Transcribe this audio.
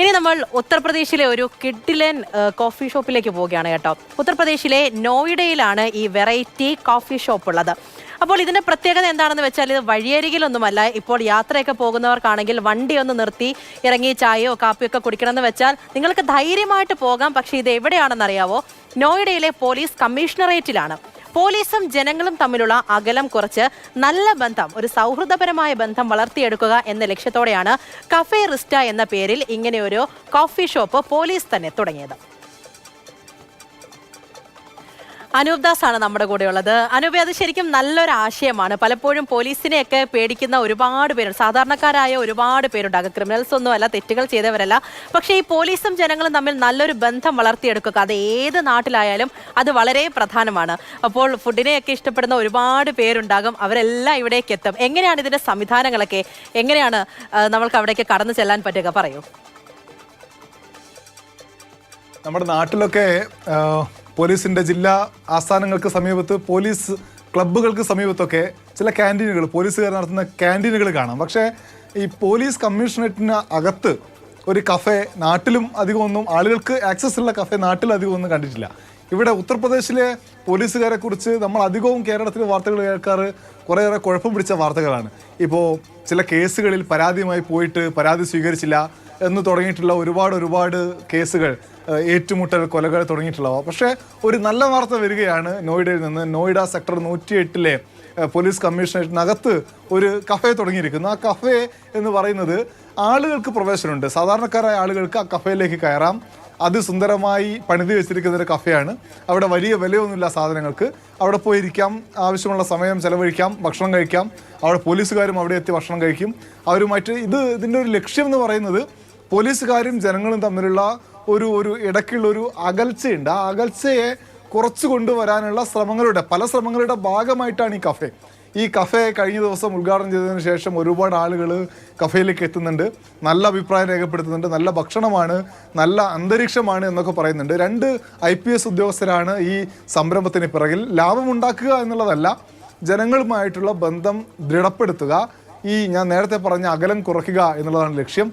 ഇനി നമ്മൾ ഉത്തർപ്രദേശിലെ ഒരു കിഡിലൻ കോഫി ഷോപ്പിലേക്ക് പോവുകയാണ് കേട്ടോ. ഉത്തർപ്രദേശിലെ നോയിഡയിലാണ് ഈ വെറൈറ്റി കോഫി ഷോപ്പ് ഉള്ളത്. അപ്പോൾ ഇതിന്റെ പ്രത്യേകത എന്താണെന്ന് വെച്ചാൽ ഇത് വഴിയരികിലൊന്നുമല്ല. ഇപ്പോൾ യാത്രയൊക്കെ പോകുന്നവർക്കാണെങ്കിൽ വണ്ടി ഒന്ന് നിർത്തി ഇറങ്ങി ചായയോ കാപ്പിയോ ഒക്കെ കുടിക്കണമെന്ന് വെച്ചാൽ നിങ്ങൾക്ക് ധൈര്യമായിട്ട് പോകാം. പക്ഷേ ഇത് എവിടെയാണെന്ന് അറിയാവോ? നോയിഡയിലെ പോലീസ് കമ്മീഷണറേറ്റിലാണ്. പോലീസും ജനങ്ങളും തമ്മിലുള്ള അകലം കുറച്ച് നല്ല ബന്ധം, ഒരു സൗഹൃദപരമായ ബന്ധം വളർത്തിയെടുക്കുക എന്ന ലക്ഷ്യത്തോടെയാണ് കഫേ റിസ്റ്റ എന്ന പേരിൽ ഇങ്ങനെയൊരു കോഫി ഷോപ്പ് പോലീസ് തന്നെ തുടങ്ങിയത്. അനൂപ് ദാസ് ആണ് നമ്മുടെ കൂടെ ഉള്ളത്. അനൂപ്, അത് ശരിക്കും നല്ലൊരു ആശയമാണ്. പലപ്പോഴും പോലീസിനെയൊക്കെ പേടിക്കുന്ന ഒരുപാട് പേരുണ്ട്, സാധാരണക്കാരായ ഒരുപാട് പേരുണ്ടാകും. ക്രിമിനൽസ് ഒന്നും അല്ല, തെറ്റുകൾ ചെയ്തവരല്ല. പക്ഷേ ഈ പോലീസും ജനങ്ങളും തമ്മിൽ നല്ലൊരു ബന്ധം വളർത്തിയെടുക്കുക, അത് ഏത് നാട്ടിലായാലും അത് വളരെ പ്രധാനമാണ്. അപ്പോൾ ഫുഡിനെയൊക്കെ ഇഷ്ടപ്പെടുന്ന ഒരുപാട് പേരുണ്ടാകും, അവരെല്ലാം ഇവിടേക്ക് എത്തും. എങ്ങനെയാണ് ഇതിന്റെ സംവിധാനങ്ങളൊക്കെ, എങ്ങനെയാണ് നമ്മൾക്ക് അവിടേക്ക് കടന്നു ചെല്ലാൻ പറ്റുക? പറയൂ. നമ്മുടെ നാട്ടിലൊക്കെ പോലീസിൻ്റെ ജില്ലാ ആസ്ഥാനങ്ങൾക്ക് സമീപത്ത്, പോലീസ് ക്ലബ്ബുകൾക്ക് സമീപത്തൊക്കെ ചില ക്യാൻറ്റീനുകൾ, പോലീസുകാർ നടത്തുന്ന ക്യാൻറ്റീനുകൾ കാണാം. പക്ഷേ ഈ പോലീസ് കമ്മീഷണറേറ്റിന് അകത്ത് ഒരു കഫേ നാട്ടിലും അധികമൊന്നും, ആളുകൾക്ക് ആക്സസ് ഉള്ള കഫേ നാട്ടിൽ അധികമൊന്നും കണ്ടിട്ടില്ല. ഇവിടെ ഉത്തർപ്രദേശിലെ പോലീസുകാരെ കുറിച്ച് നമ്മൾ അധികവും കേരളത്തിലെ വാർത്തകൾ കേൾക്കാറ് കുറേയേറെ കുഴപ്പം പിടിച്ച വാർത്തകളാണ്. ഇപ്പോൾ ചില കേസുകളിൽ പരാതിയുമായി പോയിട്ട് പരാതി സ്വീകരിച്ചില്ല എന്ന് തുടങ്ങിയിട്ടുള്ള ഒരുപാട് കേസുകൾ, ഏറ്റുമുട്ടൽ, കൊലകൾ തുടങ്ങിയിട്ടുള്ളവ. പക്ഷേ ഒരു നല്ല വാർത്ത വരികയാണ് നോയിഡയിൽ നിന്ന്. നോയിഡ സെക്ടർ 108 പോലീസ് കമ്മീഷണറേറ്റിനകത്ത് ഒരു കഫേ തുടങ്ങിയിരിക്കുന്നു. ആ കഫേ എന്ന് പറയുന്നത് ആളുകൾക്ക് പ്രവേശനമുണ്ട്. സാധാരണക്കാരായ ആളുകൾക്ക് ആ കഫേയിലേക്ക് കയറാം. അതിസുന്ദരമായി പണിത് വെച്ചിരിക്കുന്ന ഒരു കഫേയാണ്. അവിടെ വലിയ വിലയൊന്നുമില്ല സാധനങ്ങൾക്ക്. അവിടെ പോയിരിക്കാം, ആവശ്യമുള്ള സമയം ചെലവഴിക്കാം, ഭക്ഷണം കഴിക്കാം. അവിടെ പോലീസുകാരും അവിടെ എത്തി ഭക്ഷണം കഴിക്കും. അവരുമായിട്ട് ഇതിൻ്റെ ഒരു ലക്ഷ്യം എന്ന് പറയുന്നത് പോലീസുകാരും ജനങ്ങളും തമ്മിലുള്ള ഒരു ഇടയ്ക്കുള്ളൊരു അകൽച്ചയുണ്ട്. ആ അകൽച്ചയെ കുറച്ച് കൊണ്ടുവരാനുള്ള പല ശ്രമങ്ങളുടെ ഭാഗമായിട്ടാണ് ഈ കഫേ കഴിഞ്ഞ ദിവസം ഉദ്ഘാടനം ചെയ്തതിന് ശേഷം ഒരുപാട് ആളുകൾ കഫേയിലേക്ക് എത്തുന്നുണ്ട്, നല്ല അഭിപ്രായം രേഖപ്പെടുത്തുന്നുണ്ട്. നല്ല ഭക്ഷണമാണ്, നല്ല അന്തരീക്ഷമാണ് എന്നൊക്കെ പറയുന്നുണ്ട്. 2 IPS ഉദ്യോഗസ്ഥരാണ് ഈ സംരംഭത്തിന് പിറകിൽ. ലാഭമുണ്ടാക്കുക എന്നുള്ളതല്ല, ജനങ്ങളുമായിട്ടുള്ള ബന്ധം ദൃഢപ്പെടുത്തുക, ഞാൻ നേരത്തെ പറഞ്ഞ അകലം കുറയ്ക്കുക എന്നുള്ളതാണ് ലക്ഷ്യം.